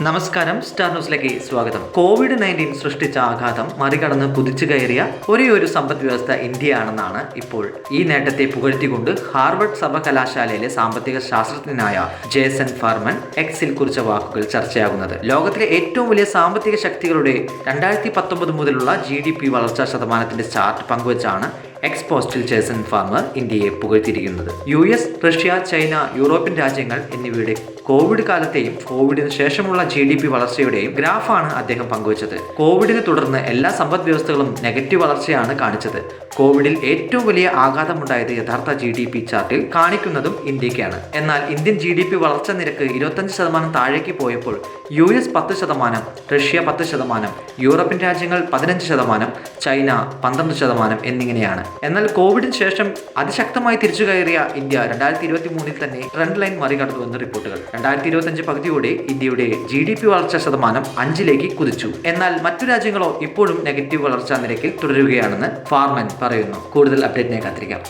നമസ്കാരം, സ്റ്റാർ ന്യൂസിലേക്ക് സ്വാഗതം. COVID-19 സൃഷ്ടിച്ച ആഘാതം മറികടന്ന് കുതിച്ചു കയറിയ ഒരേയൊരു സമ്പദ് വ്യവസ്ഥ ഇന്ത്യയാണെന്നാണ് ഇപ്പോൾ ഈ നേട്ടത്തെ പുകഴ്ത്തിക്കൊണ്ട് ഹാർവർഡ് സർവകലാശാലയിലെ സാമ്പത്തിക ശാസ്ത്രജ്ഞനായ ജേസൺ ഫർമൻ എക്സിൽ കുറിച്ച വാക്കുകൾ ചർച്ചയാകുന്നത്. ലോകത്തിലെ ഏറ്റവും വലിയ സാമ്പത്തിക ശക്തികളുടെ 2019 മുതലുള്ള GDP വളർച്ചാ ശതമാനത്തിന്റെ ചാർട്ട് പങ്കുവച്ചാണ് എക്സ് പോസ്റ്റിൽ ജേസൺ ഫാർമർ ഇന്ത്യയെ പുകഴ്ത്തിയിരിക്കുന്നത്. US, റഷ്യ, ചൈന, യൂറോപ്യൻ രാജ്യങ്ങൾ എന്നിവയുടെ കോവിഡ് കാലത്തെയും കോവിഡിന് ശേഷമുള്ള GDP വളർച്ചയുടെയും ഗ്രാഫാണ് അദ്ദേഹം പങ്കുവച്ചത്. കോവിഡിനെ തുടർന്ന് എല്ലാ സമ്പദ് വ്യവസ്ഥകളും നെഗറ്റീവ് വളർച്ചയാണ് കാണിച്ചത്. കോവിഡിൽ ഏറ്റവും വലിയ ആഘാതമുണ്ടായത് യഥാർത്ഥ GDP ചാർട്ടിൽ കാണിക്കുന്നതും ഇന്ത്യക്കാണ്. എന്നാൽ ഇന്ത്യൻ GDP വളർച്ചാ നിരക്ക് 25% താഴേക്ക് പോയപ്പോൾ US 10%, റഷ്യ 10%, യൂറോപ്യൻ രാജ്യങ്ങൾ 15%, ചൈന 12% എന്നിങ്ങനെയാണ്. എന്നാൽ കോവിഡിന് ശേഷം അതിശക്തമായി തിരിച്ചു കയറിയ ഇന്ത്യ 2023 തന്നെ ട്രെൻഡ് ലൈൻ മറികടന്നുവെന്ന് റിപ്പോർട്ടുകൾ. 2025 പകുതിയോടെ ഇന്ത്യയുടെ GDP വളർച്ചാ ശതമാനം 5 കുതിച്ചു. എന്നാൽ മറ്റു രാജ്യങ്ങളോ ഇപ്പോഴും നെഗറ്റീവ് വളർച്ചാ നിരക്കിൽ തുടരുകയാണെന്ന് ഫാർമൻ പറയുന്നു. കൂടുതൽ അപ്ഡേറ്റിനെ കാത്തിരിക്കാം.